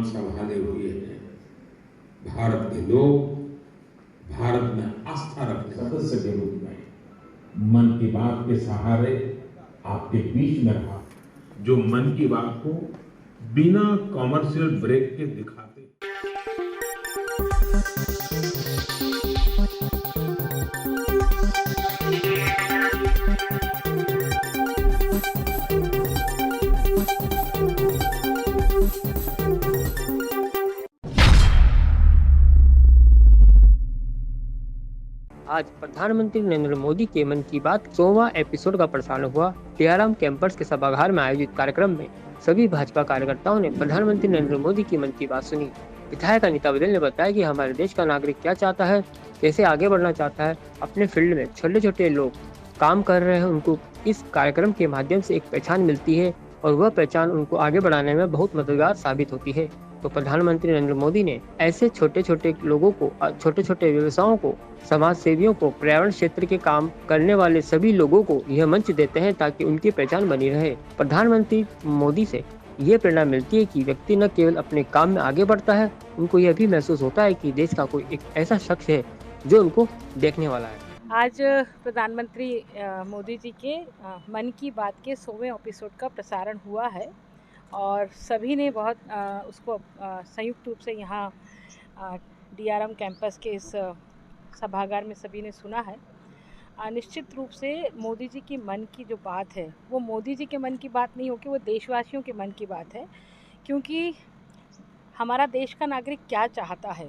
मान संभाले हुए हैं। भारत के लोग भारत में आस्था रखने सदस्य के रूप में मन की बात के सहारे आपके बीच में रहा, जो मन की बात को बिना कॉमर्शियल ब्रेक के दिखाते। आज प्रधानमंत्री नरेंद्र मोदी के मन की बात 100वां एपिसोड का प्रसारण हुआ। DRM कैंपस के सभागार में आयोजित कार्यक्रम में सभी भाजपा कार्यकर्ताओं ने प्रधानमंत्री नरेंद्र मोदी की मन की बात सुनी। विधायक अनीता बदेल ने बताया कि हमारे देश का नागरिक क्या चाहता है, कैसे आगे बढ़ना चाहता है। अपने फील्ड में छोटे छोटे लोग काम कर रहे हैं, उनको इस कार्यक्रम के माध्यम से एक पहचान मिलती है और वह पहचान उनको आगे बढ़ाने में बहुत मददगार साबित होती है। तो प्रधानमंत्री नरेंद्र मोदी ने ऐसे छोटे छोटे लोगों को, छोटे छोटे व्यवसायों को, समाज सेवियों को, पर्यावरण क्षेत्र के काम करने वाले सभी लोगों को यह मंच देते हैं ताकि उनकी पहचान बनी रहे। प्रधानमंत्री मोदी से ये प्रेरणा मिलती है कि व्यक्ति न केवल अपने काम में आगे बढ़ता है, उनको यह भी महसूस होता है कि देश का कोई एक ऐसा शख्स है जो उनको देखने वाला है। आज प्रधानमंत्री मोदी जी के मन की बात के 100वें एपिसोड का प्रसारण हुआ है और सभी ने बहुत उसको संयुक्त रूप से यहाँ DRM कैंपस के इस सभागार में सभी ने सुना है। निश्चित रूप से मोदी जी की मन की जो बात है वो मोदी जी के मन की बात नहीं होगी, वो देशवासियों के मन की बात है। क्योंकि हमारा देश का नागरिक क्या चाहता है,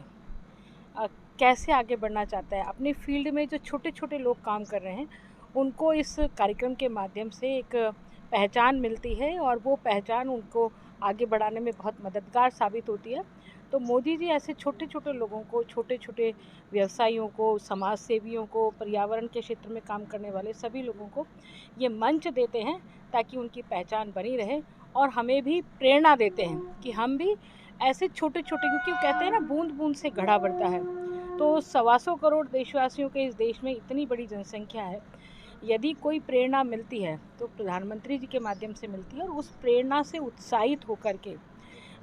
कैसे आगे बढ़ना चाहता है, अपने फील्ड में जो छोटे छोटे लोग काम कर रहे हैं उनको इस कार्यक्रम के माध्यम से एक पहचान मिलती है और वो पहचान उनको आगे बढ़ाने में बहुत मददगार साबित होती है। तो मोदी जी ऐसे छोटे छोटे लोगों को, छोटे छोटे व्यवसायियों को, समाज सेवियों को, पर्यावरण के क्षेत्र में काम करने वाले सभी लोगों को ये मंच देते हैं ताकि उनकी पहचान बनी रहे और हमें भी प्रेरणा देते हैं कि हम भी ऐसे छोटे छोटे, क्योंकि वो कहते हैं ना बूंद बूंद से घड़ा बढ़ता है। तो 125 करोड़ देशवासियों के इस देश में इतनी बड़ी जनसंख्या है, यदि कोई प्रेरणा मिलती है तो प्रधानमंत्री जी के माध्यम से मिलती है और उस प्रेरणा से उत्साहित होकर के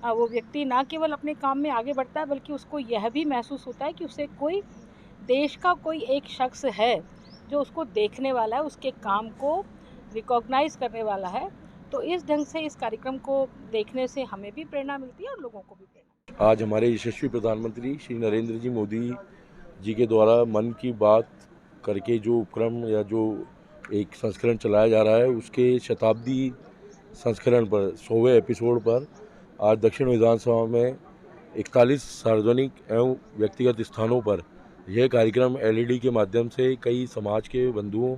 वो व्यक्ति ना केवल अपने काम में आगे बढ़ता है बल्कि उसको यह भी महसूस होता है कि उसे कोई देश का कोई एक शख्स है जो उसको देखने वाला है, उसके काम को रिकॉग्नाइज करने वाला है। तो इस ढंग से इस कार्यक्रम को देखने से हमें भी प्रेरणा मिलती है और लोगों को भी प्रेरणा। आज हमारे यशस्वी प्रधानमंत्री श्री नरेंद्र जी मोदी जी के द्वारा मन की बात करके जो उपक्रम या जो एक संस्करण चलाया जा रहा है उसके शताब्दी संस्करण पर 100वें एपिसोड पर आज दक्षिण विधानसभा में 41 सार्वजनिक एवं व्यक्तिगत स्थानों पर यह कार्यक्रम LED के माध्यम से कई समाज के बंधुओं,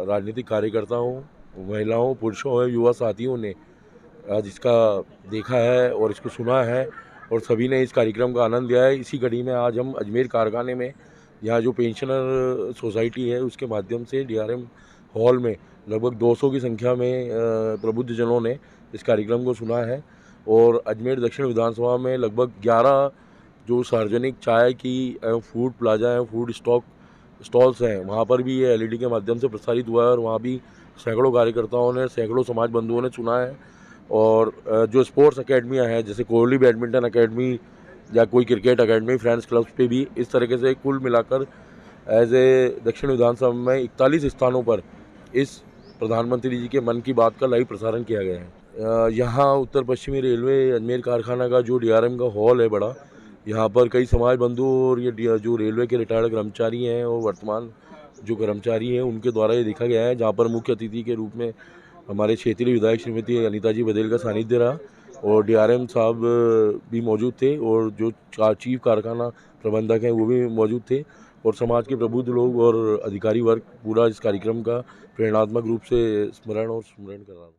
राजनीतिक कार्यकर्ताओं, महिलाओं, पुरुषों और युवा साथियों ने आज इसका देखा है और इसको सुना है और सभी ने इस कार्यक्रम का आनंद लिया है। इसी कड़ी में आज हम अजमेर कारखाने में यहाँ जो पेंशनर सोसाइटी है उसके माध्यम से DRM हॉल में लगभग 200 की संख्या में प्रबुद्ध जनों ने इस कार्यक्रम को सुना है और अजमेर दक्षिण विधानसभा में लगभग 11 जो सार्वजनिक चाय की एवं फूड प्लाजा एवं फूड स्टॉल्स हैं वहाँ पर भी ये LED के माध्यम से प्रसारित हुआ है और वहाँ भी सैकड़ों कार्यकर्ताओं ने, सैकड़ों समाज बंधुओं ने सुना है। और जो स्पोर्ट्स अकेडमियाँ हैं जैसे कोहली बैडमिंटन अकेडमी या कोई क्रिकेट अकेडमी, फ्रेंड्स क्लब्स पे भी इस तरीके से कुल मिलाकर एज ए दक्षिण विधानसभा में 41 स्थानों पर इस प्रधानमंत्री जी के मन की बात का लाइव प्रसारण किया गया है। यहाँ उत्तर पश्चिमी रेलवे अजमेर कारखाना का जो DRM का हॉल है बड़ा, यहाँ पर कई समाज बंधु और ये जो रेलवे के रिटायर्ड कर्मचारी हैं और वर्तमान जो कर्मचारी हैं उनके द्वारा ये देखा गया है, जहाँ पर मुख्य अतिथि के रूप में हमारे क्षेत्रीय विधायक श्रीमती अनीता जी बदेल का सानिध्य रहा और DRM साहब भी मौजूद थे और जो चीफ कारखाना प्रबंधक हैं वो भी मौजूद थे और समाज के प्रबुद्ध लोग और अधिकारी वर्ग पूरा इस कार्यक्रम का प्रेरणात्मक रूप से स्मरण कर रहा था।